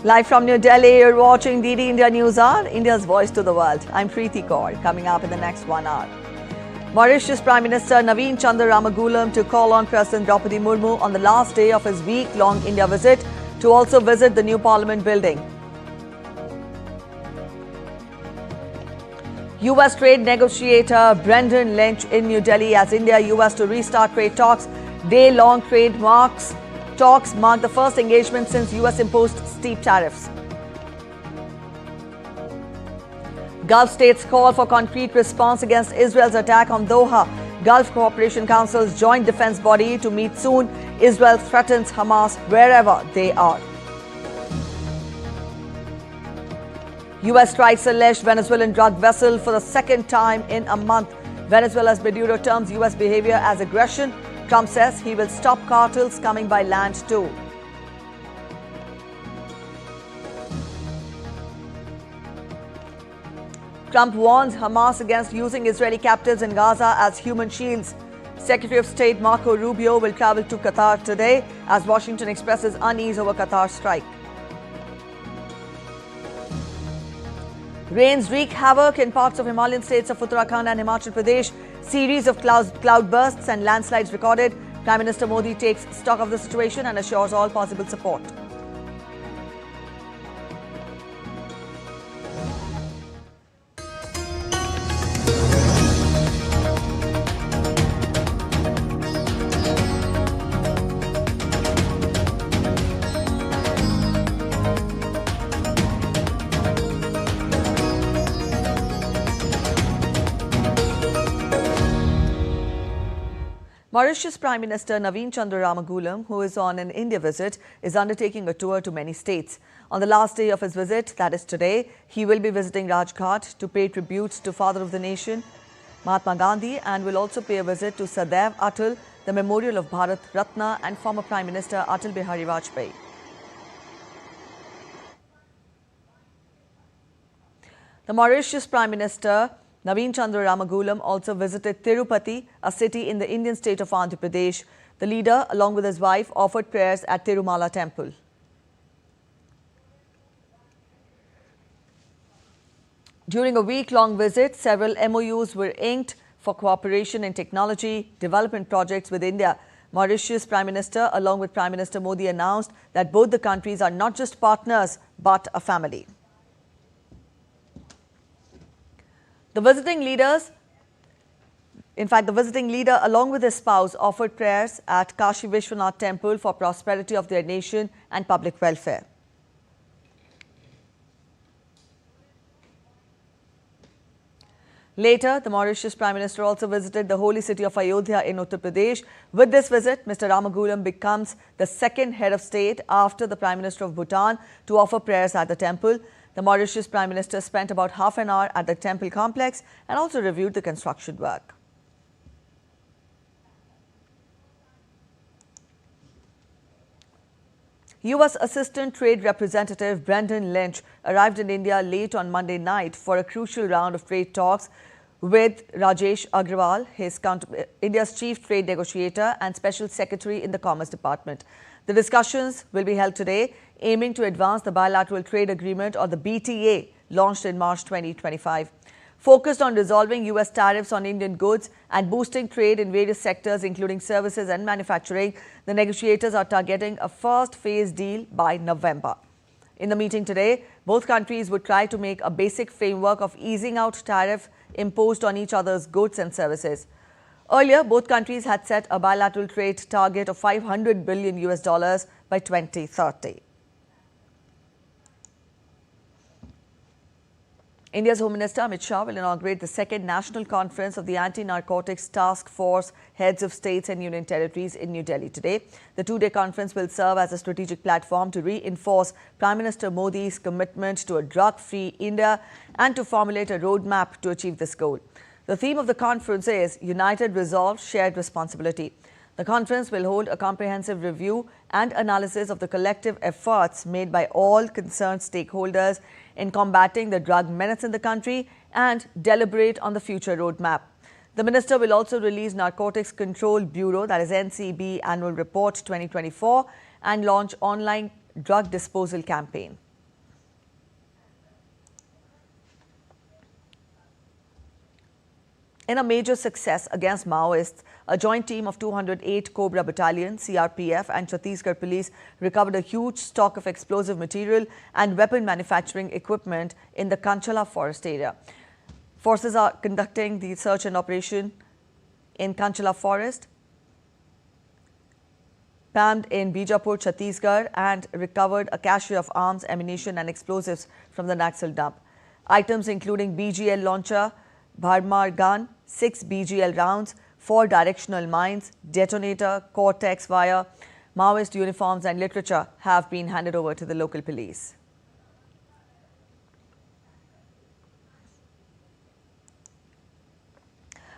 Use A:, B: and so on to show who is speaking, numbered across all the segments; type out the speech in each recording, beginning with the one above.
A: Live from New Delhi, you're watching DD India Newshour, India's voice to the world. I'm Preeti Kaur. Coming up in the next 1 hour. Mauritius Prime Minister Naveen Chandra Ramagulam to call on President Draupadi Murmu on the last day of his week-long India visit to also visit the new Parliament building. U.S. trade negotiator Brendan Lynch in New Delhi as India-U.S. to restart trade talks. Day-long trade talks mark the first engagement since U.S. imposed steep tariffs. Gulf states call for concrete response against Israel's attack on Doha. Gulf Cooperation Council's joint defense body to meet soon. Israel threatens Hamas wherever they are. U.S. strikes alleged Venezuelan drug vessel for the second time in a month. Venezuela's Maduro terms U.S. behavior as aggression. Trump says he will stop cartels coming by land too. Trump warns Hamas against using Israeli captives in Gaza as human shields. Secretary of State Marco Rubio will travel to Qatar today as Washington expresses unease over Qatar's strike. Rains wreak havoc in parts of Himalayan states of Uttarakhand and Himachal Pradesh. Series of cloud bursts and landslides recorded. Prime Minister Modi takes stock of the situation and assures all possible support. Mauritius Prime Minister Naveen Chandra Ramagulam, who is on an India visit, is undertaking a tour to many states. On the last day of his visit, that is today, he will be visiting Rajghat to pay tributes to Father of the Nation, Mahatma Gandhi, and will also pay a visit to Sadaiv Atal, the memorial of Bharat Ratna and former Prime Minister Atal Bihari Vajpayee. The Mauritius Prime Minister Naveen Chandra Ramagulam also visited Tirupati, a city in the Indian state of Andhra Pradesh. The leader, along with his wife, offered prayers at Tirumala temple. During a week-long visit, several MOUs were inked for cooperation in technology development projects with India. Mauritius Prime Minister, along with Prime Minister Modi, announced that both the countries are not just partners, but a family. The visiting leader, along with his spouse, offered prayers at Kashi Vishwanath Temple for prosperity of their nation and public welfare. Later, the Mauritius Prime Minister also visited the holy city of Ayodhya in Uttar Pradesh. With this visit, Mr. Ramagulam becomes the second head of state after the Prime Minister of Bhutan to offer prayers at the temple. The Mauritius Prime Minister spent about half an hour at the temple complex and also reviewed the construction work. U.S. Assistant Trade Representative Brendan Lynch arrived in India late on Monday night for a crucial round of trade talks with Rajesh Agrawal, India's chief trade negotiator and special secretary in the Commerce Department. The discussions will be held today, aiming to advance the Bilateral Trade Agreement or the BTA launched in March 2025. Focused on resolving U.S. tariffs on Indian goods and boosting trade in various sectors including services and manufacturing, the negotiators are targeting a first phase deal by November. In the meeting today, both countries would try to make a basic framework of easing out tariff imposed on each other's goods and services. Earlier, both countries had set a bilateral trade target of $500 billion by 2030. India's Home Minister Amit Shah will inaugurate the second national conference of the Anti-Narcotics Task Force Heads of States and Union Territories in New Delhi today. The two-day conference will serve as a strategic platform to reinforce Prime Minister Modi's commitment to a drug-free India and to formulate a roadmap to achieve this goal. The theme of the conference is United Resolve, Shared Responsibility. The conference will hold a comprehensive review and analysis of the collective efforts made by all concerned stakeholders in combating the drug menace in the country and deliberate on the future roadmap. The minister will also release Narcotics Control Bureau, that is NCB, Annual Report 2024 and launch online drug disposal campaign. In a major success against Maoists, a joint team of 208 Cobra Battalion, CRPF and Chhattisgarh Police recovered a huge stock of explosive material and weapon manufacturing equipment in the Kanchala forest area. Forces are conducting the search and operation in Kanchala forest, panned in Bijapur, Chhattisgarh, and recovered a cache of arms, ammunition and explosives from the Naxal dump. Items including BGL launcher, Bharmar gun, 6 BGL rounds, 4 directional mines, detonator, Cortex wire, Maoist uniforms and literature have been handed over to the local police.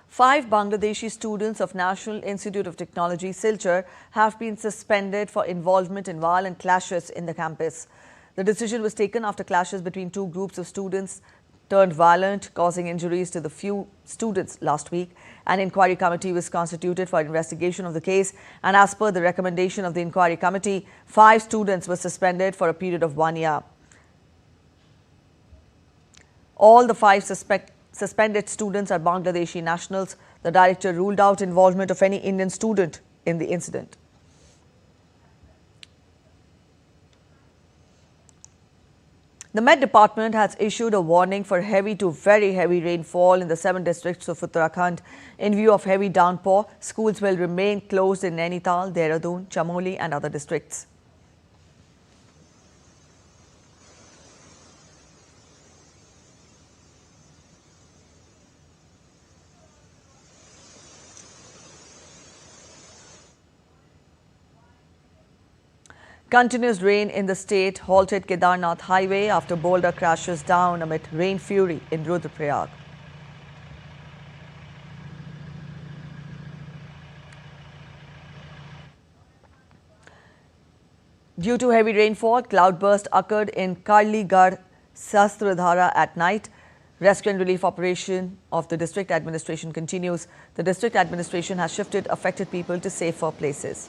A: Five Bangladeshi students of National Institute of Technology, Silchar, have been suspended for involvement in violent clashes in the campus. The decision was taken after clashes between two groups of students turned violent, causing injuries to the few students last week. An inquiry committee was constituted for investigation of the case, and as per the recommendation of the inquiry committee, 5 students were suspended for a period of 1 year. All the 5 suspended students are Bangladeshi nationals. The director ruled out involvement of any Indian student in the incident. The Met Department has issued a warning for heavy to very heavy rainfall in the 7 districts of Uttarakhand. In view of heavy downpour, schools will remain closed in Nainital, Dehradun, Chamoli and other districts. Continuous rain in the state halted Kedarnath highway after boulder crashes down amid rain fury in Rudraprayag. Due to heavy rainfall, cloudburst occurred in Karligarh Sastradhara at night. Rescue and relief operation of the district administration continues. The district administration has shifted affected people to safer places.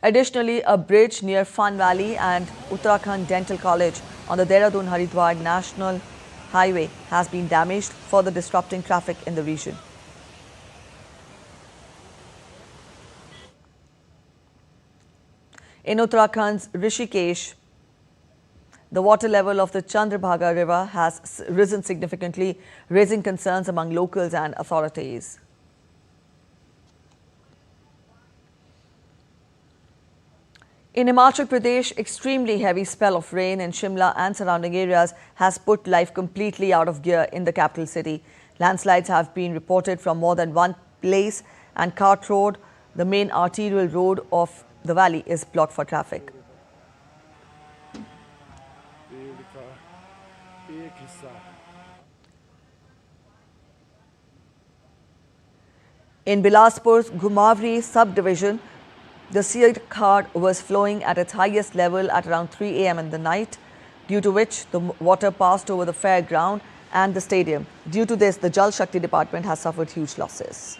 A: Additionally, a bridge near Fun Valley and Uttarakhand Dental College on the Dehradun-Haridwar National Highway has been damaged, further disrupting traffic in the region. In Uttarakhand's Rishikesh, the water level of the Chandrabhaga River has risen significantly, raising concerns among locals and authorities. In Himachal Pradesh, extremely heavy spell of rain in Shimla and surrounding areas has put life completely out of gear in the capital city. Landslides have been reported from more than one place, and Cart Road, the main arterial road of the valley, is blocked for traffic. In Bilaspur's Ghumavri subdivision, the Sirdkhar was flowing at its highest level at around 3 a.m. in the night, due to which the water passed over the fairground and the stadium. Due to this, the Jal Shakti department has suffered huge losses.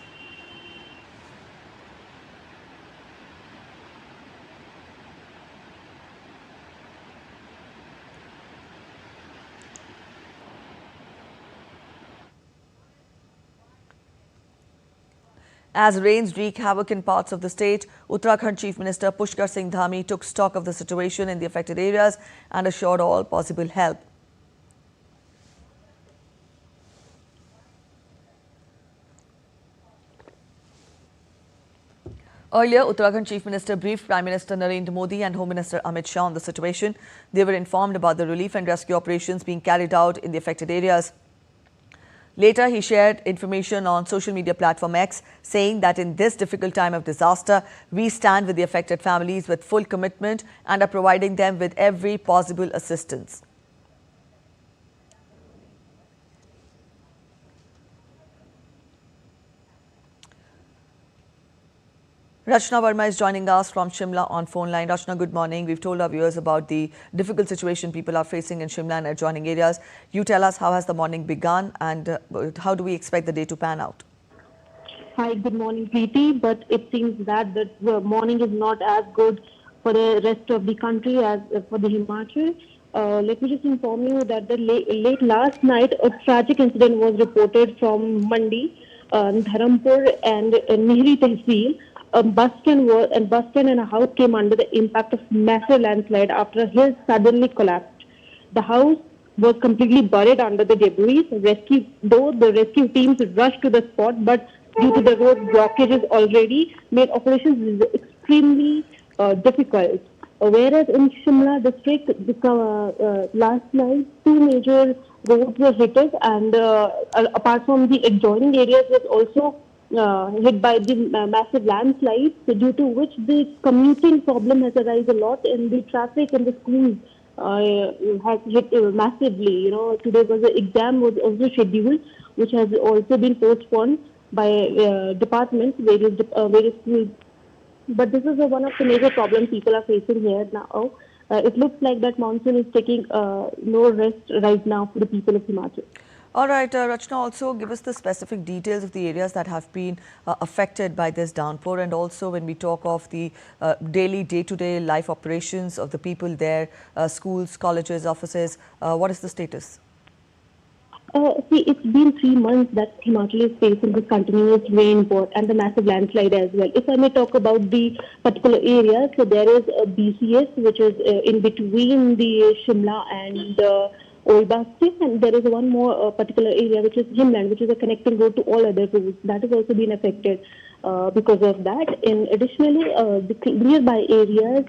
A: As rains wreak havoc in parts of the state, Uttarakhand Chief Minister Pushkar Singh Dhami took stock of the situation in the affected areas and assured all possible help. Earlier, Uttarakhand Chief Minister briefed Prime Minister Narendra Modi and Home Minister Amit Shah on the situation. They were informed about the relief and rescue operations being carried out in the affected areas. Later, he shared information on social media platform X, saying that in this difficult time of disaster, we stand with the affected families with full commitment and are providing them with every possible assistance. Rachna Verma is joining us from Shimla on phone line. Rachna, good morning. We've told our viewers about the difficult situation people are facing in Shimla and adjoining areas. You tell us, how has the morning begun and how do we expect the day to pan out?
B: Hi, good morning, Preeti. But it seems that the morning is not as good for the rest of the country as for the Himachal. Let me just inform you that the late last night, a tragic incident was reported from Mandi, Dharampur and Nihri Tehsil. A bus stand and a house came under the impact of massive landslide after a hill suddenly collapsed. The house was completely buried under the debris. The rescue teams rushed to the spot, but due to the road blockages already made operations extremely difficult. Whereas in Shimla district, last night, two major roads were hit, and apart from the adjoining areas, was also hit by the massive landslides, due to which the commuting problem has arisen a lot, and the traffic in the schools has hit massively. Today was the exam was also scheduled, which has also been postponed by departments, various schools. But this is one of the major problems people are facing here now. It looks like that monsoon is taking no rest right now for the people of Himachal.
A: All right, Rachna, also give us the specific details of the areas that have been affected by this downpour, and also when we talk of the daily, day-to-day life operations of the people there, schools, colleges, offices, what is the status?
B: See, it's been 3 months that Himachal is facing this continuous rainfall and the massive landslide as well. If I may talk about the particular areas, so there is a BCS, which is in between the Shimla and Old Basti, and there is one more particular area, which is Himland, which is a connecting road to all other roads. That has also been affected because of that. And additionally, the nearby areas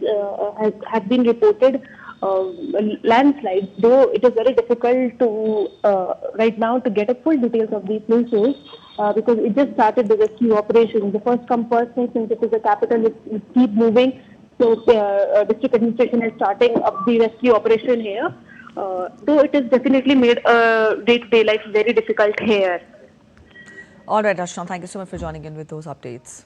B: have been reported landslides, though it is very difficult to right now to get a full details of these places because it just started the rescue operation. The first come first thing, since it is the capital, it keep moving. So district administration is starting up the rescue operation here. Though it has definitely made day-to-day life very difficult here.
A: All right, Rachna, thank you so much for joining in with those updates.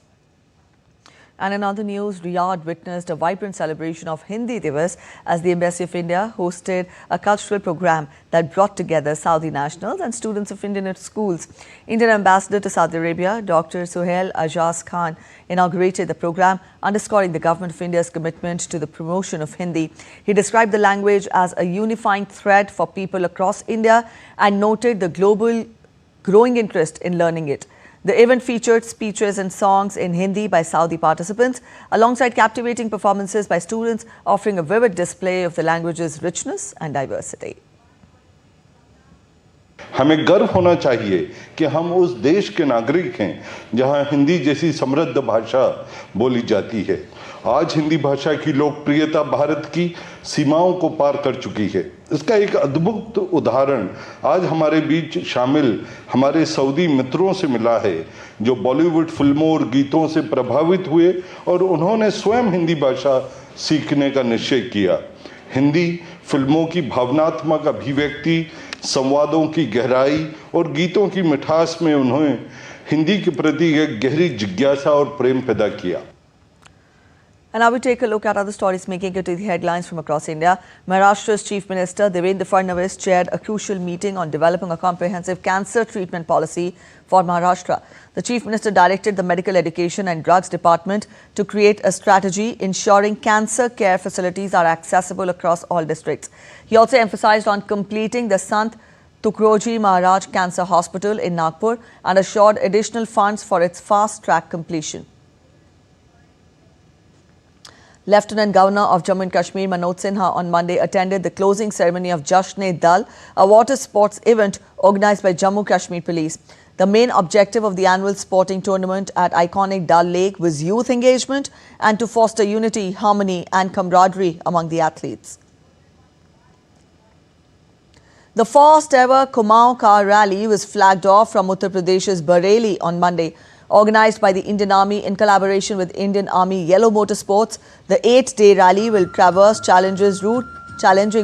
A: And in other news, Riyadh witnessed a vibrant celebration of Hindi Divas as the Embassy of India hosted a cultural program that brought together Saudi nationals and students of Indian schools. Indian Ambassador to Saudi Arabia, Dr. Suhail Ajaz Khan, inaugurated the program, underscoring the Government of India's commitment to the promotion of Hindi. He described the language as a unifying thread for people across India and noted the global growing interest in learning it. The event featured speeches and songs in Hindi by Saudi participants, alongside captivating performances by students, offering a vivid display of the language's richness and diversity.
C: हमें गर्व होना चाहिए कि हम उस देश के नागरिक हैं जहां हिंदी जैसी समृद्ध भाषा बोली जाती है। आज हिंदी भाषा की लोकप्रियता भारत की सीमाओं को पार कर चुकी है। इसका एक अद्भुत उदाहरण आज हमारे बीच शामिल हमारे सऊदी मित्रों से मिला है, जो बॉलीवुड फिल्मों और गीतों से प्रभावित हुए और उन्होंने स्वयं हिंदी भाषा सीखने का निश्चय किया। हिंदी फिल्मों की भावनात्मक अभिव्यक्ति, संवादों की गहराई और गीतों की मिठास में उन्होंने हिंदी के प्रति एक गहरी जिज्ञासा और प्रेम पैदा किया।
A: And now we take a look at other stories making it to the headlines from across India. Maharashtra's Chief Minister Devendra Fadnavis chaired a crucial meeting on developing a comprehensive cancer treatment policy for Maharashtra. The Chief Minister directed the Medical Education and Drugs Department to create a strategy ensuring cancer care facilities are accessible across all districts. He also emphasized on completing the Sant Tukroji Maharaj Cancer Hospital in Nagpur and assured additional funds for its fast-track completion. Lieutenant Governor of Jammu and Kashmir Manoj Sinha on Monday attended the closing ceremony of Jasht-e-Dal, a water sports event organized by Jammu Kashmir Police. The main objective of the annual sporting tournament at iconic Dal Lake was youth engagement and to foster unity, harmony and camaraderie among the athletes. The first ever Kumaon car rally was flagged off from Uttar Pradesh's Bareilly on Monday. Organized by the Indian Army in collaboration with Indian Army Yellow Motorsports, the 8-day rally will traverse challenging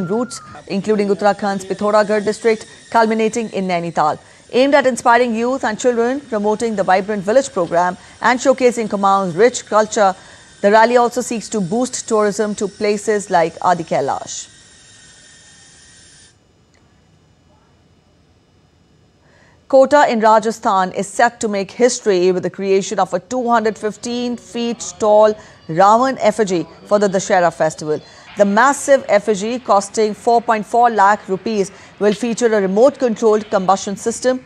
A: routes including Uttarakhand's Pithoragarh district, culminating in Nainital. Aimed at inspiring youth and children, promoting the vibrant village program and showcasing Kumaon's rich culture, the rally also seeks to boost tourism to places like Adi Kailash. Kota in Rajasthan is set to make history with the creation of a 215 feet tall Ravan effigy for the Dussehra festival. The massive effigy, costing 4.4 lakh rupees, will feature a remote-controlled combustion system,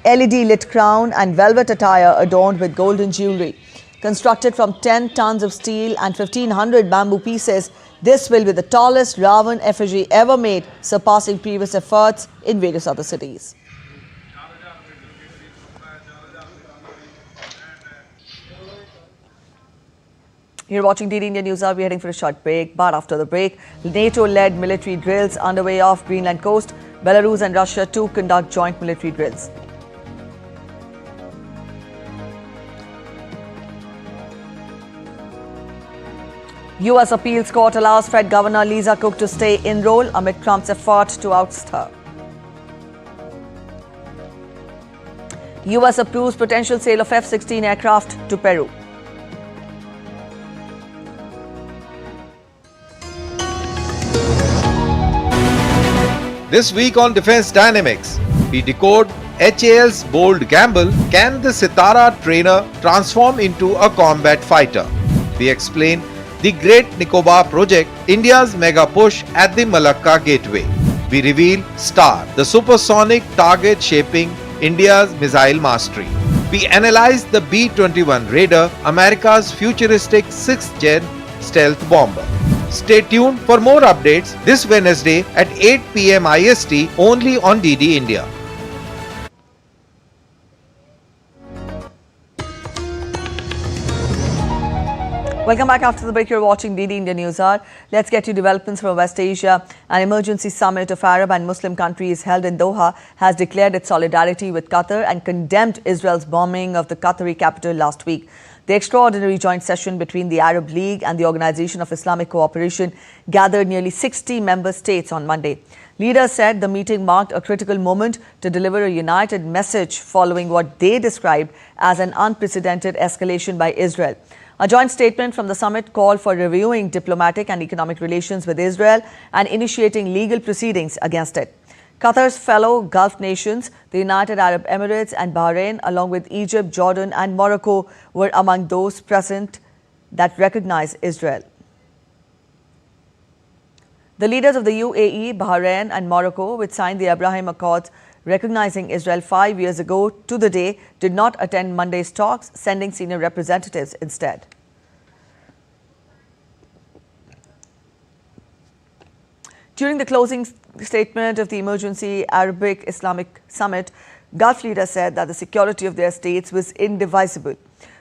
A: LED-lit crown and velvet attire adorned with golden jewellery. Constructed from 10 tons of steel and 1,500 bamboo pieces, this will be the tallest Ravan effigy ever made, surpassing previous efforts in various other cities. You're watching DD India Newshour. We're heading for a short break, but after the break, NATO-led military drills underway off Greenland coast. Belarus and Russia too conduct joint military drills. U.S. appeals court allows Fed Governor Lisa Cook to stay enroll amid Trump's effort to oust her. U.S. approves potential sale of F-16 aircraft to Peru.
D: This week on Defense Dynamics, we decode HAL's bold gamble. Can the Sitara trainer transform into a combat fighter? We explain the Great Nicobar project, India's mega push at the Malacca Gateway. We reveal STAR, the supersonic target shaping India's missile mastery. We analyze the B-21 Raider, America's futuristic 6th-gen stealth bomber. Stay tuned for more updates this Wednesday at 8 PM IST only on DD India.
A: Welcome back after the break. You're watching DD India Newshour. Let's get you developments from West Asia. An emergency summit of Arab and Muslim countries held in Doha has declared its solidarity with Qatar and condemned Israel's bombing of the Qatari capital last week. The extraordinary joint session between the Arab League and the Organization of Islamic Cooperation gathered nearly 60 member states on Monday. Leaders said the meeting marked a critical moment to deliver a united message following what they described as an unprecedented escalation by Israel. A joint statement from the summit called for reviewing diplomatic and economic relations with Israel and initiating legal proceedings against it. Qatar's fellow Gulf nations, the United Arab Emirates and Bahrain, along with Egypt, Jordan and Morocco, were among those present that recognize Israel. The leaders of the UAE, Bahrain and Morocco, which signed the Abraham Accords recognizing Israel 5 years ago to the day, did not attend Monday's talks, sending senior representatives instead. During the closing statement of the Emergency Arabic Islamic Summit, Gulf leaders said that the security of their states was indivisible.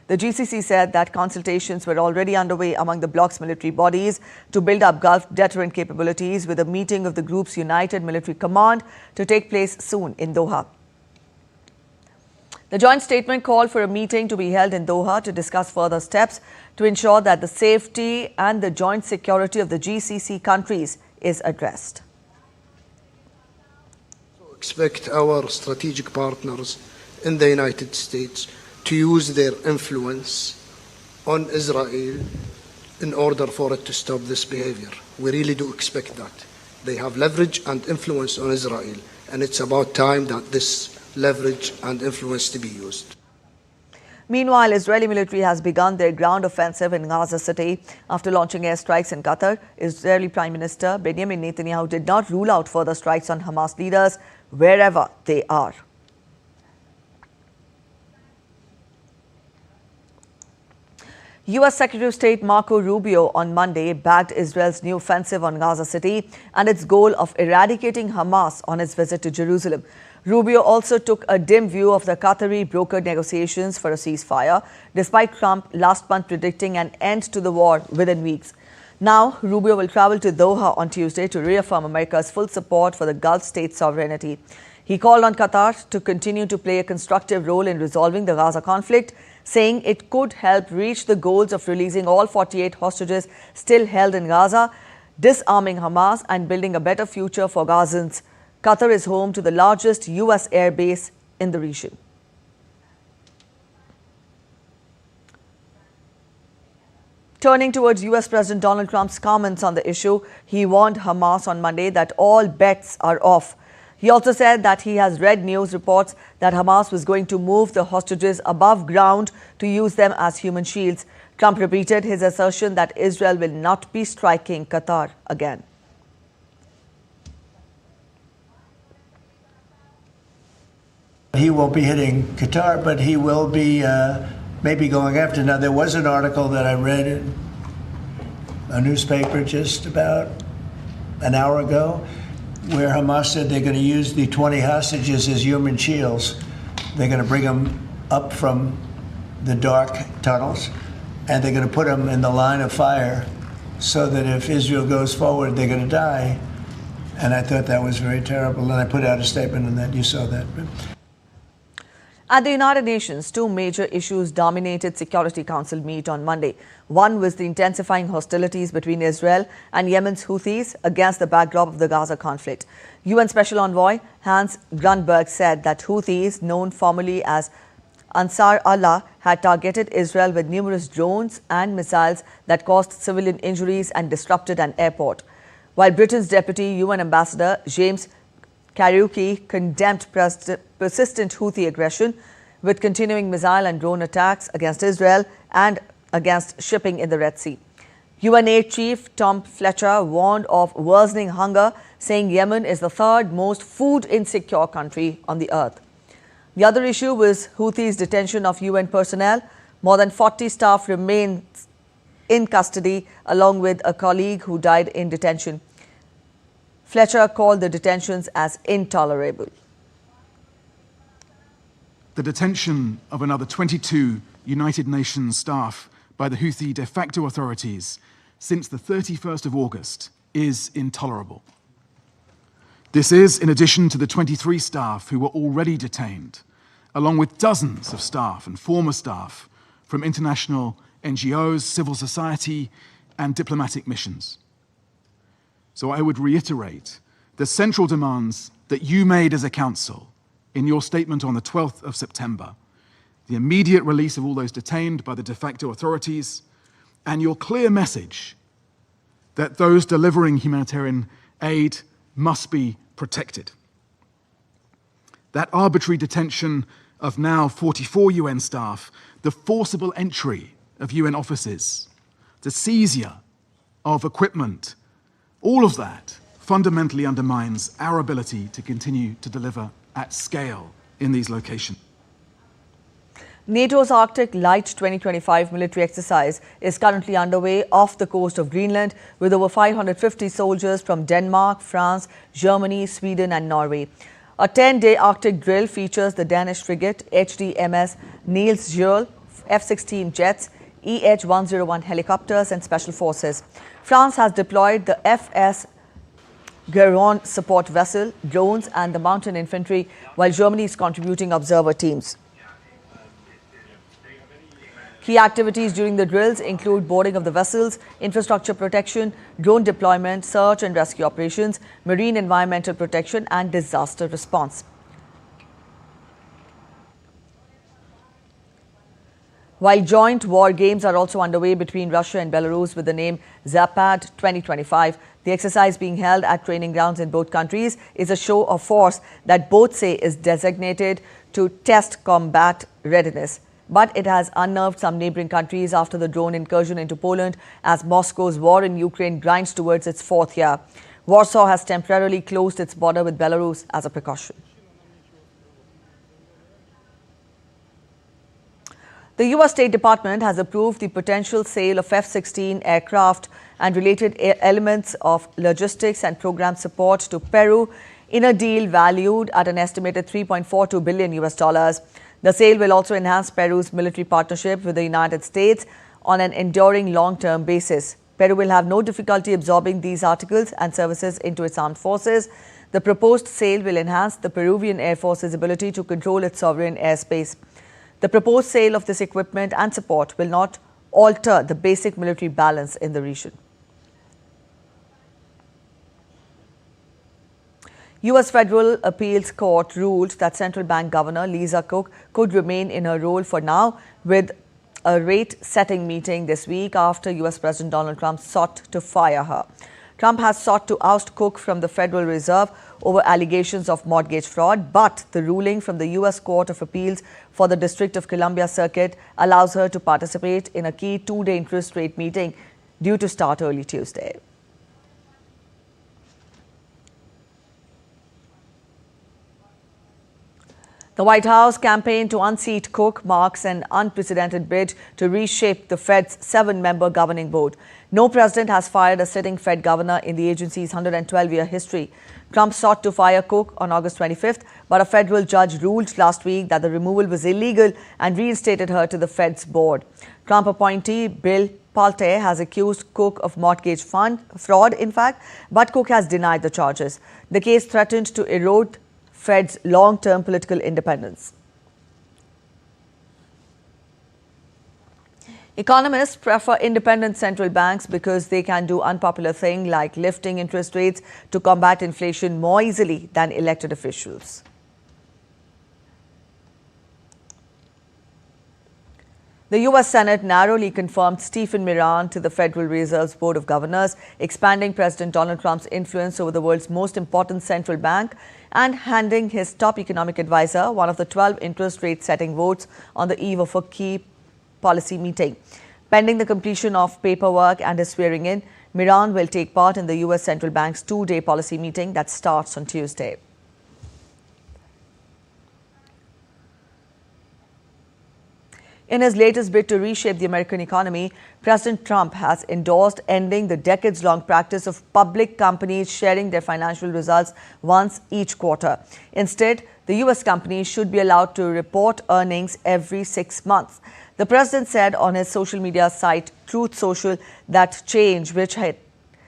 A: The GCC said that consultations were already underway among the bloc's military bodies to build up Gulf deterrent capabilities, with a meeting of the group's United Military Command to take place soon in Doha. The joint statement called for a meeting to be held in Doha to discuss further steps to ensure that the safety and the joint security of the GCC countries is addressed.
E: Expect our strategic partners in the United States to use their influence on Israel in order for it to stop this behavior. We really do expect that. They have leverage and influence on Israel, and it's about time that this leverage and influence to be used.
A: Meanwhile, Israeli military has begun their ground offensive in Gaza City after launching airstrikes in Qatar. Israeli Prime Minister Benjamin Netanyahu did not rule out further strikes on Hamas leaders wherever they are. U.S. Secretary of State Marco Rubio on Monday backed Israel's new offensive on Gaza City and its goal of eradicating Hamas on his visit to Jerusalem. Rubio also took a dim view of the Qatari brokered negotiations for a ceasefire, despite Trump last month predicting an end to the war within weeks. Now, Rubio will travel to Doha on Tuesday to reaffirm America's full support for the Gulf state's sovereignty. He called on Qatar to continue to play a constructive role in resolving the Gaza conflict, saying it could help reach the goals of releasing all 48 hostages still held in Gaza, disarming Hamas and building a better future for Gazans. Qatar is home to the largest U.S. air base in the region. Turning towards U.S. President Donald Trump's comments on the issue, he warned Hamas on Monday that all bets are off. He also said that he has read news reports that Hamas was going to move the hostages above ground to use them as human shields. Trump repeated his assertion that Israel will not be striking Qatar again.
F: He won't be hitting Qatar, but he will be maybe going after. Now, there was an article that I read in a newspaper just about an hour ago where Hamas said they're going to use the 20 hostages as human shields. They're going to bring them up from the dark tunnels, and they're going to put them in the line of fire so that if Israel goes forward, they're going to die. And I thought that was very terrible. And I put out a statement on that. You saw that.
A: At the United Nations, two major issues dominated Security Council meet on Monday. One was the intensifying hostilities between Israel and Yemen's Houthis against the backdrop of the Gaza conflict. UN Special Envoy Hans Grundberg said that Houthis, known formally as Ansar Allah, had targeted Israel with numerous drones and missiles that caused civilian injuries and disrupted an airport. While Britain's Deputy UN Ambassador James Kariuki condemned persistent Houthi aggression with continuing missile and drone attacks against Israel and against shipping in the Red Sea. UNA Chief Tom Fletcher warned of worsening hunger, saying Yemen is the third most food insecure country on the earth. The other issue was Houthis' detention of UN personnel. More than 40 staff remain in custody, along with a colleague who died in detention. Fletcher called the detentions as intolerable.
G: The detention of another 22 United Nations staff by the Houthi de facto authorities since the 31st of August is intolerable. This is in addition to the 23 staff who were already detained, along with dozens of staff and former staff from international NGOs, civil society, and diplomatic missions. So I would reiterate the central demands that you made as a council in your statement on the 12th of September, the immediate release of all those detained by the de facto authorities, and your clear message that those delivering humanitarian aid must be protected. That arbitrary detention of now 44 UN staff, the forcible entry of UN offices, the seizure of equipment, all of that fundamentally undermines our ability to continue to deliver at scale in these locations.
A: NATO's Arctic Light 2025 military exercise is currently underway off the coast of Greenland with over 550 soldiers from Denmark, France, Germany, Sweden and Norway. A 10-day Arctic drill features the Danish frigate HDMS Niels Juel, F-16 jets, EH-101 helicopters and special forces. France has deployed the FS Guérin support vessel, drones and the mountain infantry, while Germany is contributing observer teams. Key activities during the drills include boarding of the vessels, infrastructure protection, drone deployment, search and rescue operations, marine environmental protection and disaster response. While joint war games are also underway between Russia and Belarus with the name Zapad 2025, the exercise being held at training grounds in both countries is a show of force that both say is designated to test combat readiness. But it has unnerved some neighboring countries after the drone incursion into Poland as Moscow's war in Ukraine grinds towards its fourth year. Warsaw has temporarily closed its border with Belarus as a precaution. The U.S. State Department has approved the potential sale of F-16 aircraft and related elements of logistics and program support to Peru in a deal valued at an estimated $3.42 billion. The sale will also enhance Peru's military partnership with the United States on an enduring long-term basis. Peru will have no difficulty absorbing these articles and services into its armed forces. The proposed sale will enhance the Peruvian Air Force's ability to control its sovereign airspace. The proposed sale of this equipment and support will not alter the basic military balance in the region. U.S. Federal Appeals Court ruled that Central Bank Governor Lisa Cook could remain in her role for now with a rate-setting meeting this week after U.S. President Donald Trump sought to fire her. Trump has sought to oust Cook from the Federal Reserve over allegations of mortgage fraud, but the ruling from the U.S. Court of Appeals for the District of Columbia Circuit allows her to participate in a key two-day interest rate meeting due to start early Tuesday. The White House campaign to unseat Cook marks an unprecedented bid to reshape the Fed's 7-member governing board. No president has fired a sitting Fed governor in the agency's 112-year history. Trump sought to fire Cook on August 25th, but a federal judge ruled last week that the removal was illegal and reinstated her to the Fed's board. Trump appointee Bill Pulte has accused Cook of mortgage fraud, in fact, but Cook has denied the charges. The case threatened to erode Fed's long-term political independence. Economists prefer independent central banks because they can do unpopular things like lifting interest rates to combat inflation more easily than elected officials. The U.S. Senate narrowly confirmed Stephen Miran to the Federal Reserve's Board of Governors, expanding President Donald Trump's influence over the world's most important central bank and handing his top economic advisor one of the 12 interest rate setting votes on the eve of a key policy meeting. Pending the completion of paperwork and his swearing in, Miran will take part in the U.S. Central Bank's two-day policy meeting that starts on Tuesday. In his latest bid to reshape the American economy, President Trump has endorsed ending the decades-long practice of public companies sharing their financial results once each quarter. Instead, the U.S. companies should be allowed to report earnings every 6 months. The president said on his social media site, Truth Social, that change, which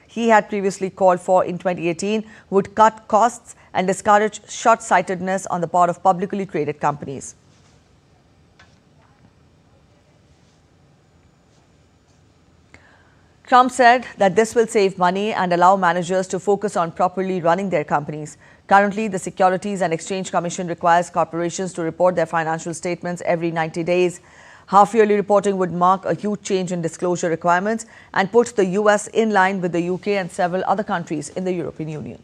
A: he had previously called for in 2018, would cut costs and discourage short-sightedness on the part of publicly traded companies. Trump said that this will save money and allow managers to focus on properly running their companies. Currently, the Securities and Exchange Commission requires corporations to report their financial statements every 90 days. Half-yearly reporting would mark a huge change in disclosure requirements and put the U.S. in line with the U.K. and several other countries in the European Union.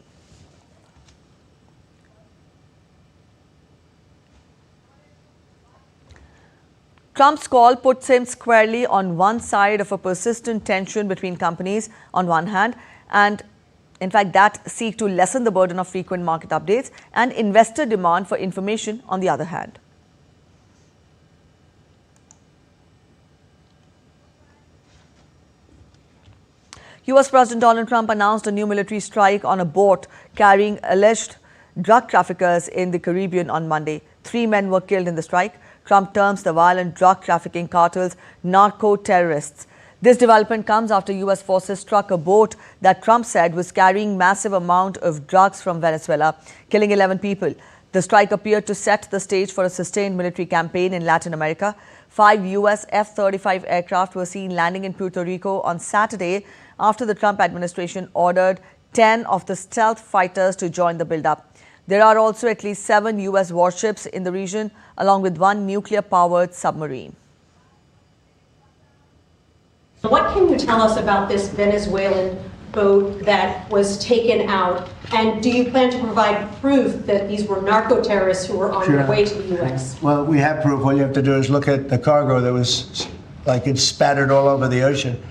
A: Trump's call puts him squarely on one side of a persistent tension between companies on one hand, and in fact that seek to lessen the burden of frequent market updates, and investor demand for information on the other hand. U.S. President Donald Trump announced a new military strike on a boat carrying alleged drug traffickers in the Caribbean on Monday. 3 men were killed in the strike. Trump terms the violent drug trafficking cartels narco-terrorists. This development comes after U.S. forces struck a boat that Trump said was carrying massive amount of drugs from Venezuela, killing 11 people. The strike appeared to set the stage for a sustained military campaign in Latin America. 5 U.S. F-35 aircraft were seen landing in Puerto Rico on Saturday after the Trump administration ordered 10 of the stealth fighters to join the buildup. There are also at least 7 U.S. warships in the region, along with 1 nuclear-powered submarine.
H: What can you tell us about this Venezuelan boat that was taken out? And do you plan to provide proof that these were narco-terrorists who were on their way to the U.S.?
F: Well, we have proof. All you have to do is look at the cargo that was, like, it's spattered all over the ocean.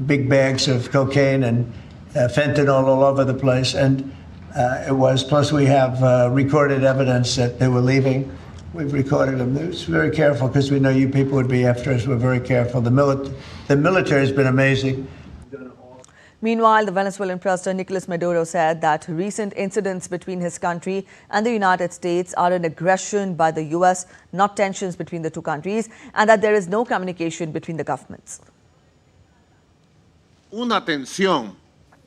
F: Big bags of cocaine and fentanyl all over the place. And it was, plus we have recorded evidence that they were leaving. We've recorded them. It was very careful because we know you people would be after us. We're very careful. The military has been amazing.
A: Meanwhile, the Venezuelan President Nicolas Maduro said that recent incidents between his country and the United States are an aggression by the U.S., not tensions between the two countries, and that there is no communication between the governments.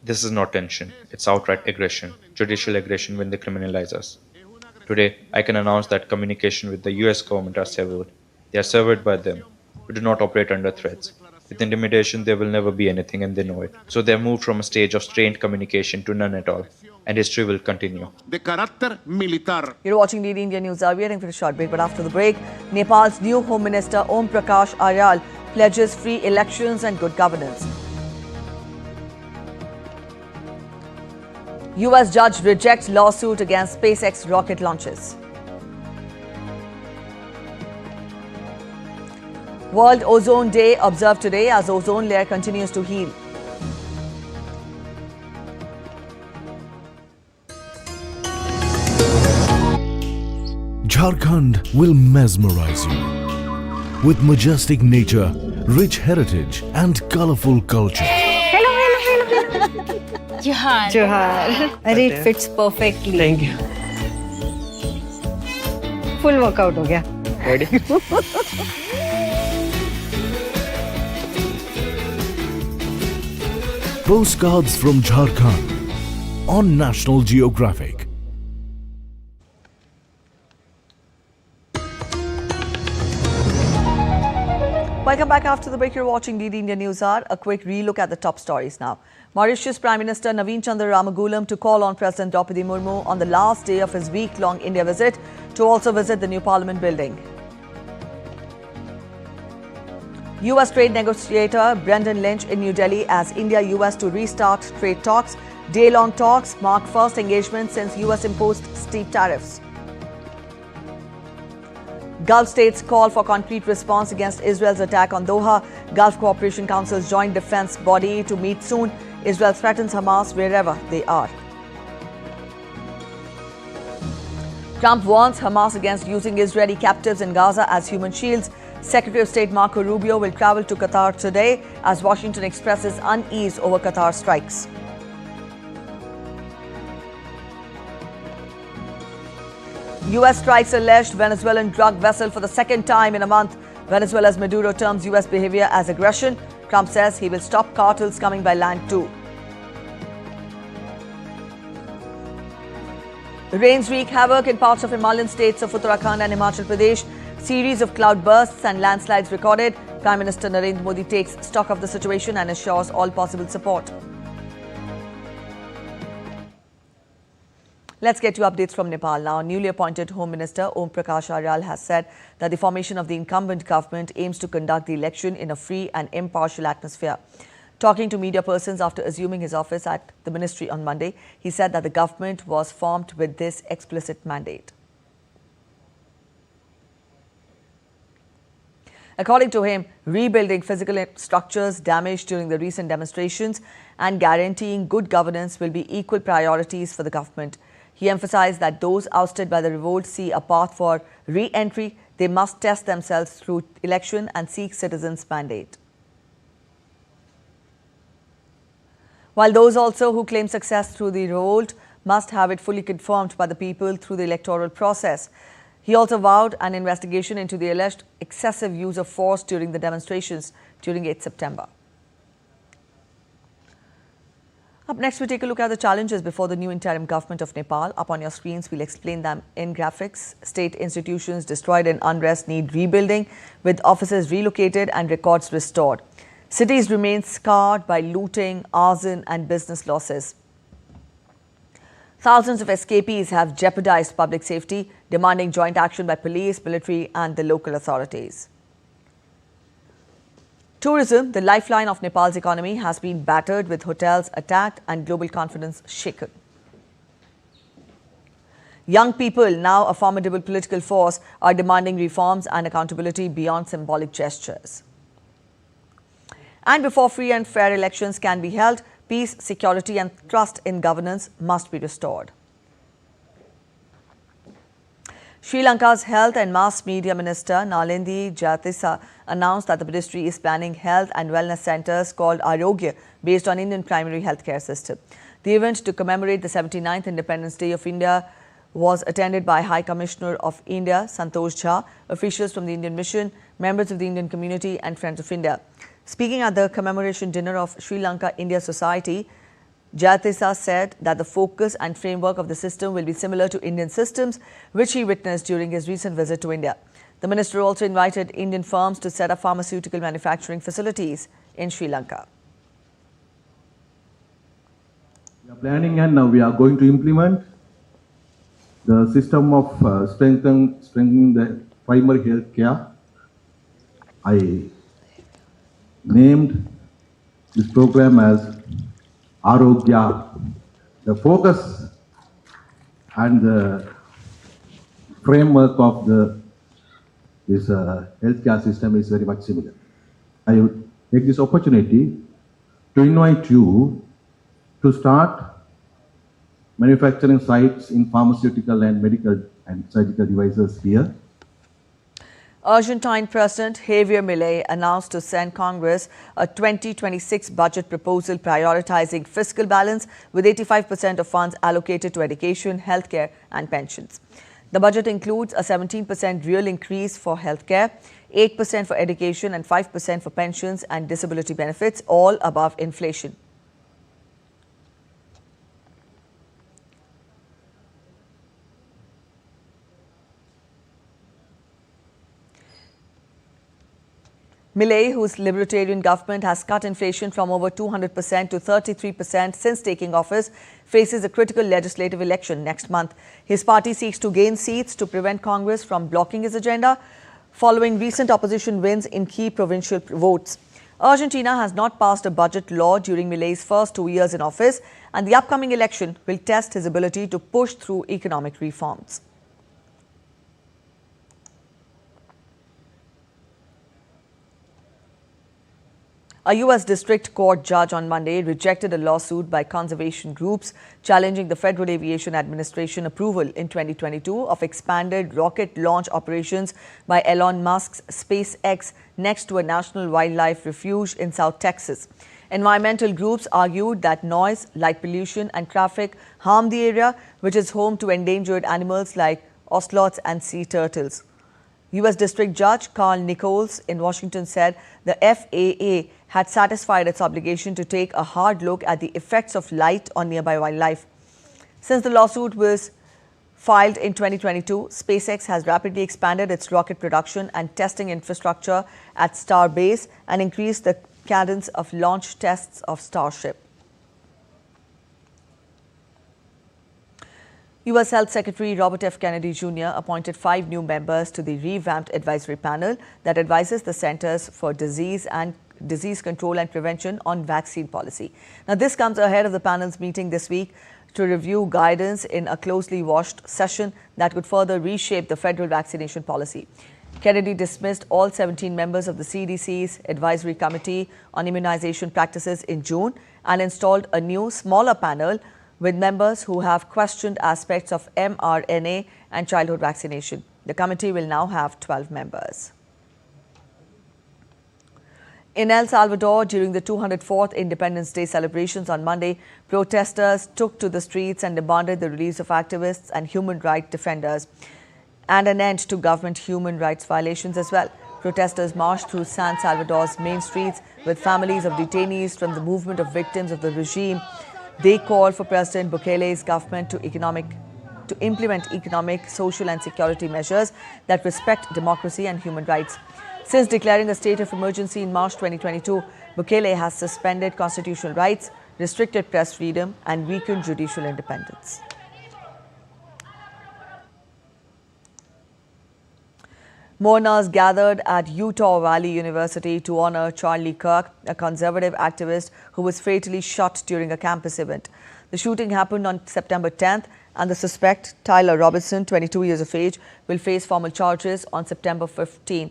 I: This is not tension, it's outright aggression, judicial aggression when they criminalize us. Today, I can announce that communication with the US government are severed. They are severed by them. We do not operate under threats. With intimidation, there will never be anything, and they know it. So they have moved from a stage of strained communication to none at all. And history will continue.
A: You're watching DD India News. We are waiting for a short break, but after the break, Nepal's new Home Minister Om Prakash Aryal pledges free elections and good governance. U.S. judge rejects lawsuit against SpaceX rocket launches. World Ozone Day observed today as ozone layer continues to heal.
J: Jharkhand will mesmerize you with majestic nature, rich heritage and colorful culture.
K: Johar. अरे it fits perfectly.
L: Thank you.
K: Full workout हो गया.
L: Ready?
J: Postcards from Jharkhand on National Geographic.
A: Welcome back after the break. You're watching DD India Newshour. A quick relook at the top stories now. Mauritius Prime Minister Naveen Chandra Ramagulam to call on President Draupadi Murmu on the last day of his week-long India visit to also visit the new Parliament building. U.S. trade negotiator Brendan Lynch in New Delhi as India-U.S. to restart trade talks. Day-long talks mark first engagement since U.S. imposed steep tariffs. Gulf states call for concrete response against Israel's attack on Doha. Gulf Cooperation Council's joint defense body to meet soon. Israel threatens Hamas wherever they are. Trump warns Hamas against using Israeli captives in Gaza as human shields. Secretary of State Marco Rubio will travel to Qatar today as Washington expresses unease over Qatar strikes. U.S. strikes alleged Venezuelan drug vessel for the second time in a month. Venezuela's Maduro terms U.S. behavior as aggression. Trump says he will stop cartels coming by land too. Rains wreak havoc in parts of Himalayan states of Uttarakhand and Himachal Pradesh. Series of cloud bursts and landslides recorded. Prime Minister Narendra Modi takes stock of the situation and assures all possible support. Let's get you updates from Nepal now. Newly appointed Home Minister Om Prakash Aryal has said that the formation of the incumbent government aims to conduct the election in a free and impartial atmosphere. Talking to media persons after assuming his office at the ministry on Monday, he said that the government was formed with this explicit mandate. According to him, rebuilding physical structures damaged during the recent demonstrations and guaranteeing good governance will be equal priorities for the government. He emphasized that those ousted by the revolt see a path for re-entry. They must test themselves through election and seek citizens' mandate. While those also who claim success through the revolt must have it fully confirmed by the people through the electoral process. He also vowed an investigation into the alleged excessive use of force during the demonstrations during 8 September. Up next, we take a look at the challenges before the new interim government of Nepal. Up on your screens, we'll explain them in graphics. State institutions destroyed in unrest need rebuilding, with offices relocated and records restored. Cities remain scarred by looting, arson and business losses. Thousands of escapees have jeopardized public safety, demanding joint action by police, military and the local authorities. Tourism, the lifeline of Nepal's economy, has been battered with hotels attacked and global confidence shaken. Young people, now a formidable political force, are demanding reforms and accountability beyond symbolic gestures. And before free and fair elections can be held, peace, security and trust in governance must be restored. Sri Lanka's Health and Mass Media Minister Nalindi Jayatissa announced that the ministry is planning health and wellness centres called Arogya based on Indian primary healthcare system. The event to commemorate the 79th Independence Day of India was attended by High Commissioner of India Santosh Jha, officials from the Indian Mission, members of the Indian community and Friends of India. Speaking at the commemoration dinner of Sri Lanka India Society, Jayatissa said that the focus and framework of the system will be similar to Indian systems, which he witnessed during his recent visit to India. The minister also invited Indian firms to set up pharmaceutical manufacturing facilities in Sri Lanka.
M: We are planning and now we are going to implement the system of strengthening the primary health care. I named this program as Arogya the focus and the framework of this healthcare system is very much similar. I would take this opportunity to invite you to start manufacturing sites in pharmaceutical and medical and surgical devices here.
A: Argentine President Javier Milei announced to send Congress a 2026 budget proposal prioritizing fiscal balance with 85% of funds allocated to education, healthcare and pensions. The budget includes a 17% real increase for healthcare, 8% for education and 5% for pensions and disability benefits, all above inflation. Milei, whose libertarian government has cut inflation from over 200% to 33% since taking office, faces a critical legislative election next month. His party seeks to gain seats to prevent Congress from blocking his agenda, following recent opposition wins in key provincial votes. Argentina has not passed a budget law during Milei's first 2 years in office, and the upcoming election will test his ability to push through economic reforms. A U.S. District Court judge on Monday rejected a lawsuit by conservation groups challenging the Federal Aviation Administration approval in 2022 of expanded rocket launch operations by Elon Musk's SpaceX next to a national wildlife refuge in South Texas. Environmental groups argued that noise, light pollution and traffic harm the area, which is home to endangered animals like ocelots and sea turtles. U.S. District Judge Carl Nichols in Washington said the FAA had satisfied its obligation to take a hard look at the effects of light on nearby wildlife. Since the lawsuit was filed in 2022, SpaceX has rapidly expanded its rocket production and testing infrastructure at Starbase and increased the cadence of launch tests of Starship. U.S. Health Secretary Robert F. Kennedy Jr. appointed 5 new members to the revamped advisory panel that advises the Centers for Disease Control and Prevention on vaccine policy. Now, this comes ahead of the panel's meeting this week to review guidance in a closely watched session that could further reshape the federal vaccination policy. Kennedy dismissed all 17 members of the CDC's Advisory Committee on Immunization Practices in June and installed a new, smaller panel with members who have questioned aspects of mRNA and childhood vaccination. The committee will now have 12 members. In El Salvador, during the 204th Independence Day celebrations on Monday, protesters took to the streets and demanded the release of activists and human rights defenders and an end to government human rights violations as well. Protesters marched through San Salvador's main streets with families of detainees from the movement of victims of the regime. They called for President Bukele's government to implement economic, social and security measures that respect democracy and human rights. Since declaring a state of emergency in March 2022, Bukele has suspended constitutional rights, restricted press freedom and weakened judicial independence. Mourners gathered at Utah Valley University to honor Charlie Kirk, a conservative activist who was fatally shot during a campus event. The shooting happened on September 10th, and the suspect, Tyler Robinson, 22 years of age, will face formal charges on September 15th.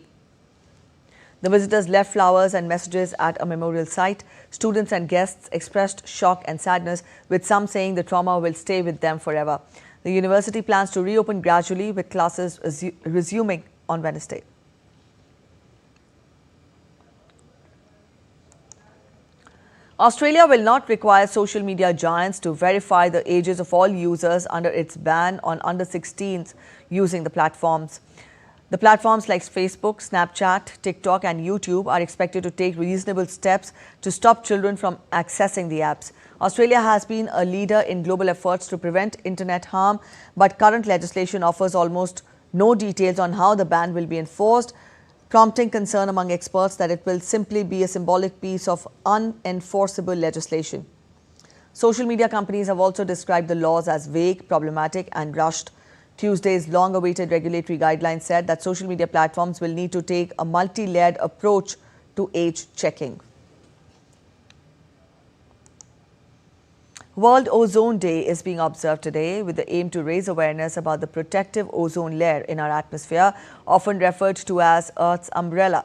A: The visitors left flowers and messages at a memorial site. Students and guests expressed shock and sadness, with some saying the trauma will stay with them forever. The university plans to reopen gradually, with classes resuming on Wednesday. Australia will not require social media giants to verify the ages of all users under its ban on under 16s using the platforms. The platforms like Facebook, Snapchat, TikTok and YouTube are expected to take reasonable steps to stop children from accessing the apps. Australia has been a leader in global efforts to prevent internet harm, but current legislation offers almost no details on how the ban will be enforced, prompting concern among experts that it will simply be a symbolic piece of unenforceable legislation. Social media companies have also described the laws as vague, problematic and rushed. Tuesday's long-awaited regulatory guidelines said that social media platforms will need to take a multi-layered approach to age checking. World Ozone Day is being observed today with the aim to raise awareness about the protective ozone layer in our atmosphere, often referred to as Earth's umbrella.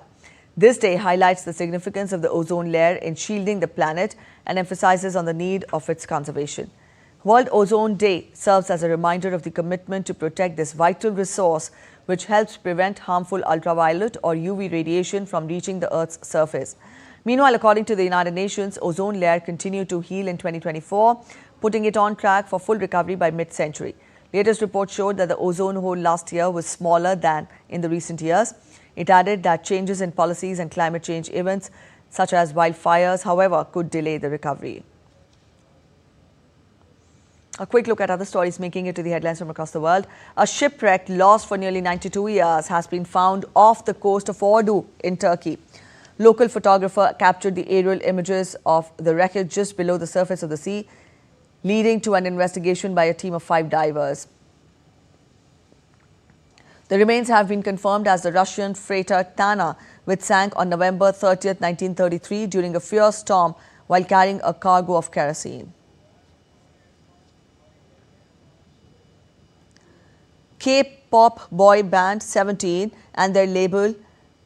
A: This day highlights the significance of the ozone layer in shielding the planet and emphasizes on the need of its conservation. World Ozone Day serves as a reminder of the commitment to protect this vital resource, which helps prevent harmful ultraviolet or UV radiation from reaching the Earth's surface. Meanwhile, according to the United Nations, ozone layer continued to heal in 2024, putting it on track for full recovery by mid-century. Latest reports showed that the ozone hole last year was smaller than in the recent years. It added that changes in policies and climate change events, such as wildfires, however, could delay the recovery. A quick look at other stories making it to the headlines from across the world. A shipwreck lost for nearly 92 years has been found off the coast of Ordu in Turkey. Local photographer captured the aerial images of the wreckage just below the surface of the sea, leading to an investigation by a team of 5 divers. The remains have been confirmed as the Russian freighter Tana, which sank on November 30th, 1933 during a fierce storm while carrying a cargo of kerosene. K-pop boy band 17 and their label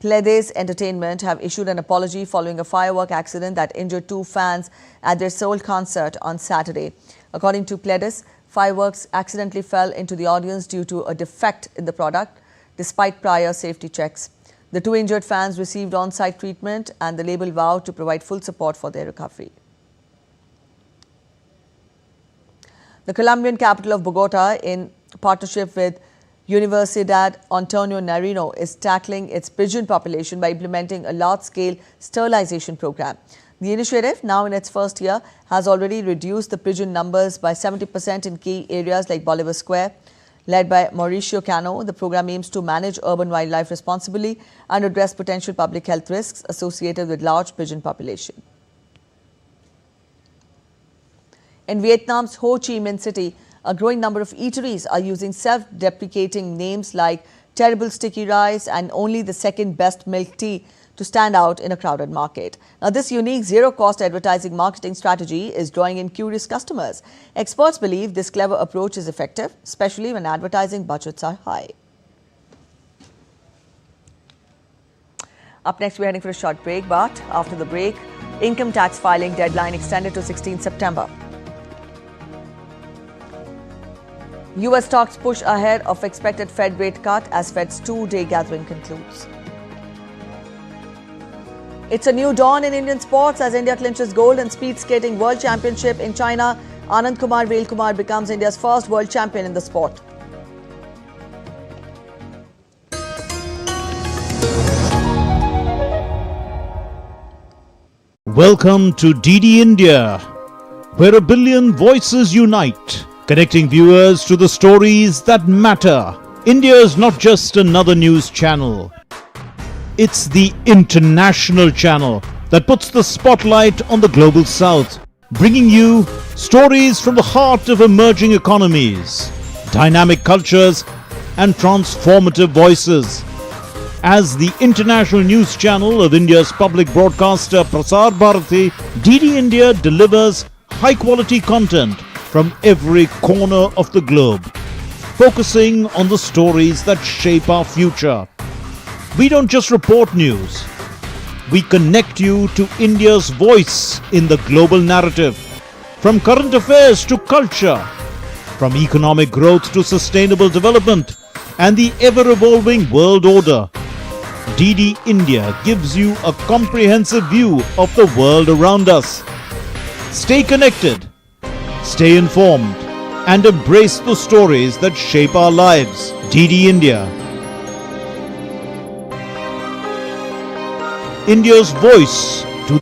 A: Pledis Entertainment have issued an apology following a firework accident that injured 2 fans at their Seoul concert on Saturday. According to Pledis, fireworks accidentally fell into the audience due to a defect in the product, despite prior safety checks. The 2 injured fans received on-site treatment, and the label vowed to provide full support for their recovery. The Colombian capital of Bogota, in partnership with Universidad Antonio Nariño, is tackling its pigeon population by implementing a large-scale sterilization program. The initiative, now in its first year, has already reduced the pigeon numbers by 70% in key areas like Bolivar Square. Led by Mauricio Cano, the program aims to manage urban wildlife responsibly and address potential public health risks associated with large pigeon population. In Vietnam's Ho Chi Minh City, a growing number of eateries are using self-deprecating names like Terrible Sticky Rice and Only the Second Best Milk Tea to stand out in a crowded market. Now, this unique zero-cost advertising marketing strategy is drawing in curious customers. Experts believe this clever approach is effective, especially when advertising budgets are high. Up next, we're heading for a short break, but after the break, income tax filing deadline extended to 16 September. U.S. stocks push ahead of expected Fed rate cut as Fed's 2-day gathering concludes. It's a new dawn in Indian sports as India clinches gold in speed skating world championship in China. Anand Kumar Velkumar becomes India's first world champion in the sport.
L: Welcome to DD India, where a billion voices unite, connecting viewers to the stories that matter. India is not just another news channel. It's the international channel that puts the spotlight on the global south, bringing you stories from the heart of emerging economies, dynamic cultures, and transformative voices. As the international news channel of India's public broadcaster Prasar Bharati, DD India delivers high-quality content from every corner of the globe, focusing on the stories that shape our future. We don't just report news. We connect you to India's voice in the global narrative. From current affairs to culture, from economic growth to sustainable development and the ever-evolving world order, DD India gives you a comprehensive view of the world around us. Stay connected, stay informed, and embrace the stories that shape our lives. DD India, India's voice to...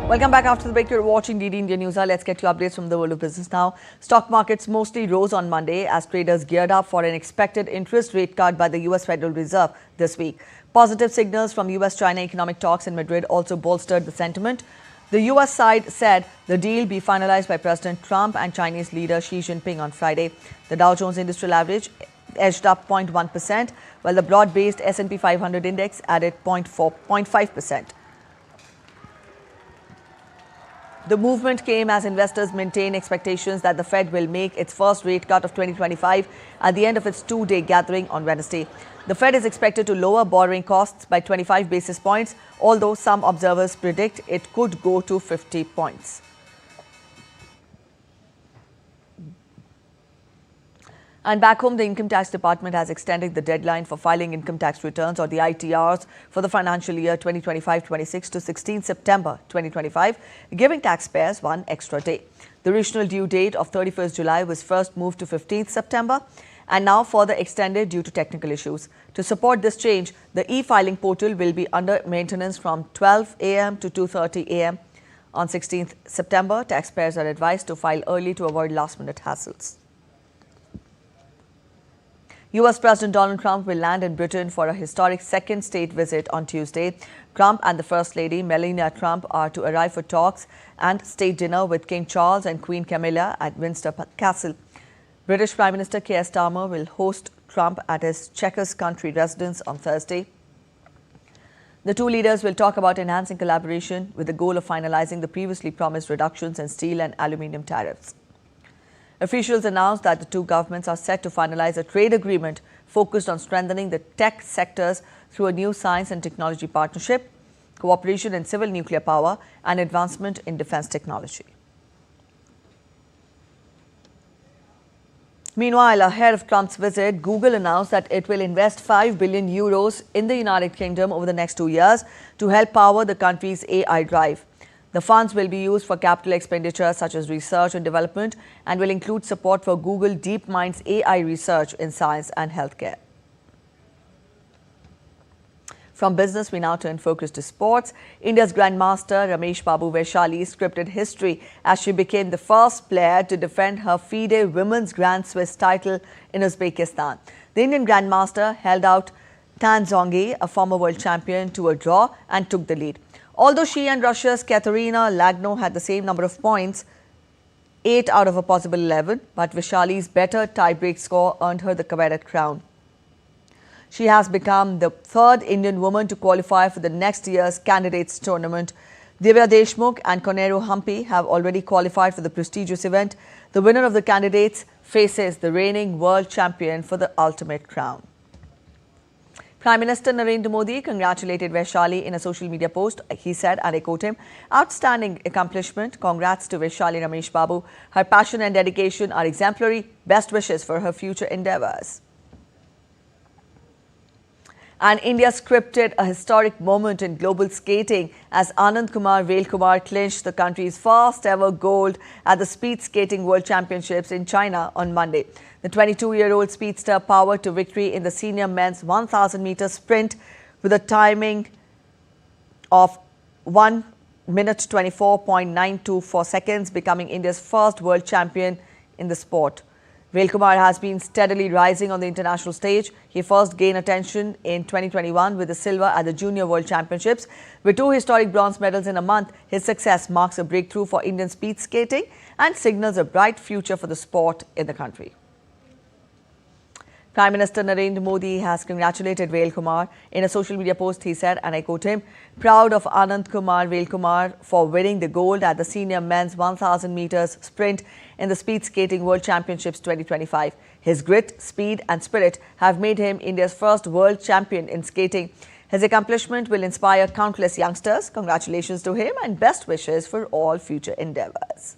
A: Welcome back after the break. You're watching DD India Newshour. Let's get you updates from the world of business now. Stock markets mostly rose on Monday as traders geared up for an expected interest rate cut by the U.S. Federal Reserve this week. Positive signals from U.S.-China economic talks in Madrid also bolstered the sentiment. The U.S. side said the deal be finalized by President Trump and Chinese leader Xi Jinping on Friday. The Dow Jones Industrial Average edged up 0.1%, while the broad-based S&P 500 index added 0.5%. The movement came as investors maintain expectations that the Fed will make its first rate cut of 2025 at the end of its two-day gathering on Wednesday. The Fed is expected to lower borrowing costs by 25 basis points, although some observers predict it could go to 50 points. And back home, the Income Tax Department has extended the deadline for filing income tax returns or the ITRs for the financial year 2025-26 to 16 September 2025, giving taxpayers one extra day. The original due date of 31st July was first moved to 15th September and now further extended due to technical issues. To support this change, the e-filing portal will be under maintenance from 12 a.m. to 2:30 a.m. On 16th September, taxpayers are advised to file early to avoid last-minute hassles. U.S. President Donald Trump will land in Britain for a historic second state visit on Tuesday. Trump and the First Lady, Melania Trump, are to arrive for talks and state dinner with King Charles and Queen Camilla at Windsor Castle. British Prime Minister Keir Starmer will host Trump at his Chequers country residence on Thursday. The two leaders will talk about enhancing collaboration with the goal of finalizing the previously promised reductions in steel and aluminium tariffs. Officials announced that the two governments are set to finalize a trade agreement focused on strengthening the tech sectors through a new science and technology partnership, cooperation in civil nuclear power, and advancement in defense technology. Meanwhile, ahead of Trump's visit, Google announced that it will invest 5 billion euros in the United Kingdom over the next 2 years to help power the country's AI drive. The funds will be used for capital expenditure such as research and development and will include support for Google DeepMind's AI research in science and healthcare. From business, we now turn focus to sports. India's Grandmaster Ramesh Babu Vaishali scripted history as she became the first player to defend her FIDE Women's Grand Swiss title in Uzbekistan. The Indian Grandmaster held out Tan Zhongyi, a former world champion, to a draw and took the lead. Although she and Russia's Katerina Lagno had the same number of points, 8 out of a possible 11, but Vaishali's better tie-break score earned her the coveted crown. She has become the third Indian woman to qualify for the next year's candidates tournament. Divya Deshmukh and Konero Hampi have already qualified for the prestigious event. The winner of the candidates faces the reigning world champion for the ultimate crown. Prime Minister Narendra Modi congratulated Vaishali in a social media post. He said, and I quote him, "Outstanding accomplishment. Congrats to Vaishali Ramesh Babu. Her passion and dedication are exemplary. Best wishes for her future endeavours." And India scripted a historic moment in global skating as Anand Kumar Velkumar clinched the country's first ever gold at the Speed Skating World Championships in China on Monday. The 22-year-old speedster powered to victory in the senior men's 1,000-meter sprint with a timing of 1 minute 24.924 seconds, becoming India's first world champion in the sport. Velkumar has been steadily rising on the international stage. He first gained attention in 2021 with the silver at the Junior World Championships. With 2 historic bronze medals in a month, his success marks a breakthrough for Indian speed skating and signals a bright future for the sport in the country. Prime Minister Narendra Modi has congratulated Velkumar. In a social media post, he said, and I quote him, "Proud of Anand Kumar Velkumar for winning the gold at the senior men's 1,000 meters sprint in the Speed Skating World Championships 2025. His grit, speed and spirit have made him India's first world champion in skating. His accomplishment will inspire countless youngsters. Congratulations to him and best wishes for all future endeavours."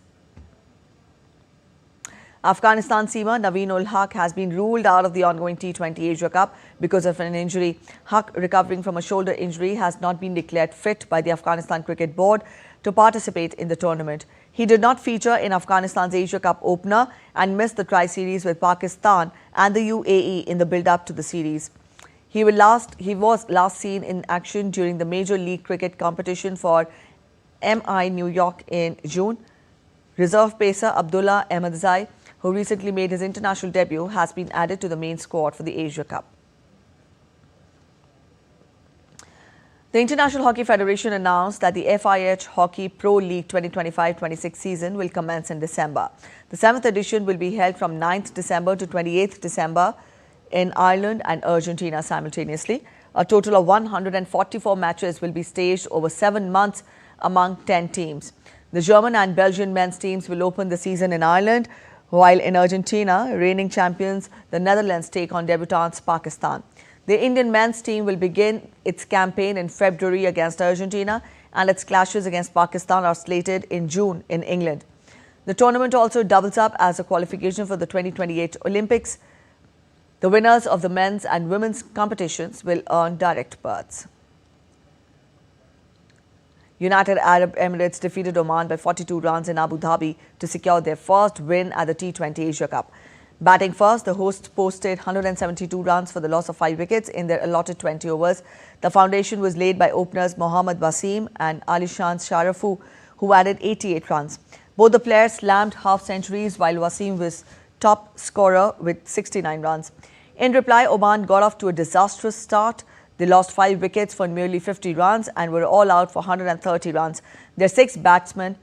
A: Afghanistan seamer Naveen ul Haq has been ruled out of the ongoing T20 Asia Cup because of an injury. Haq, recovering from a shoulder injury, has not been declared fit by the Afghanistan Cricket Board to participate in the tournament. He did not feature in Afghanistan's Asia Cup opener and missed the tri-series with Pakistan and the UAE in the build-up to the series. He was last seen in action during the Major League Cricket competition for MI New York in June. Reserve pacer Abdullah Ahmadzai, who recently made his international debut, has been added to the main squad for the Asia Cup. The International Hockey Federation announced that the FIH Hockey Pro League 2025-26 season will commence in December. The 7th edition will be held from 9th December to 28th December in Ireland and Argentina simultaneously. A total of 144 matches will be staged over 7 months among 10 teams. The German and Belgian men's teams will open the season in Ireland, while in Argentina, reigning champions, the Netherlands take on debutants Pakistan. The Indian men's team will begin its campaign in February against Argentina, and its clashes against Pakistan are slated in June in England. The tournament also doubles up as a qualification for the 2028 Olympics. The winners of the men's and women's competitions will earn direct berths. United Arab Emirates defeated Oman by 42 runs in Abu Dhabi to secure their first win at the T20 Asia Cup. Batting first, the hosts posted 172 runs for the loss of 5 wickets in their allotted 20 overs. The foundation was laid by openers Mohammad Wasim and Alishan Sharafu, who added 88 runs. Both the players slammed half-centuries, while Wasim was top scorer with 69 runs. In reply, Oman got off to a disastrous start. They lost 5 wickets for merely 50 runs and were all out for 130 runs. Their 6 batsmen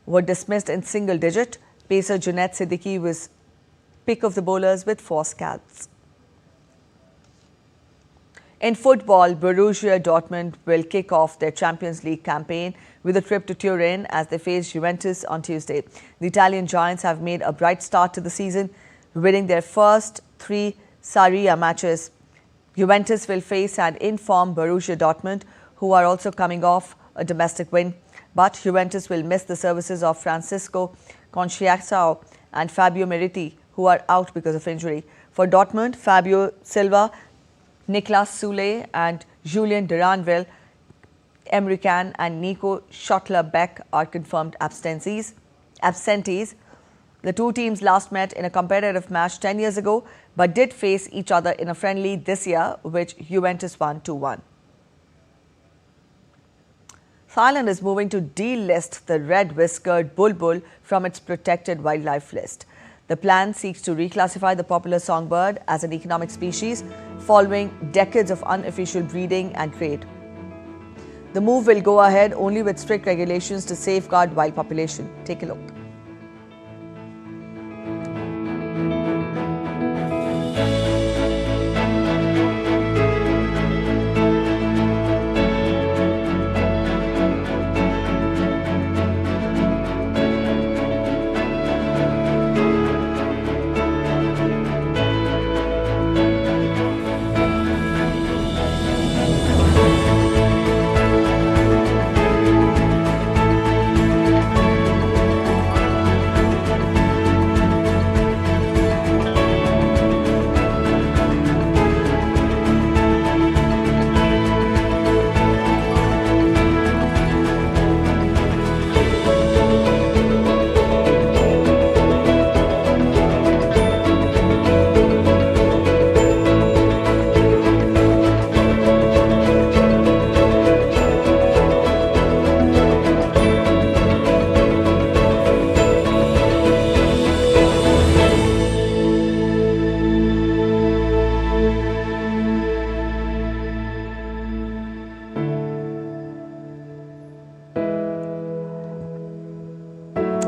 A: were dismissed in single digit. Pacer Junaid Siddiqui was pick of the bowlers with 4 scalps. In football, Borussia Dortmund will kick off their Champions League campaign with a trip to Turin as they face Juventus on Tuesday. The Italian giants have made a bright start to the season, winning their first 3 Serie A matches. Juventus will face an in-form Borussia Dortmund, who are also coming off a domestic win. But Juventus will miss the services of Francisco Conceição and Fabio Meriti, who are out because of injury. For Dortmund, Fabio Silva, Niklas Sule and Julian Duranville, Emre Can and Nico Schottler-Beck are confirmed absentees. The two teams last met in a competitive match 10 years ago, but did face each other in a friendly this year, which Juventus won 2-1. Thailand is moving to delist the red-whiskered bulbul from its protected wildlife list. The plan seeks to reclassify the popular songbird as an economic species following decades of unofficial breeding and trade. The move will go ahead only with strict regulations to safeguard wild population. Take a look.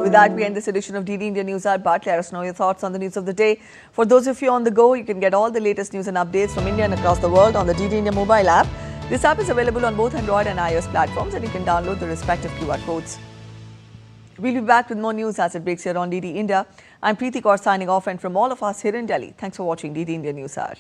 A: With that, we end this edition of DD India Newshour. But let us know your thoughts on the news of the day. For those of you on the go, you can get all the latest news and updates from India and across the world on the DD India mobile app. This app is available on both Android and iOS platforms, and you can download the respective QR codes. We'll be back with more news as it breaks here on DD India. I'm Preeti Kaur signing off, and from all of us here in Delhi, thanks for watching DD India Newshour.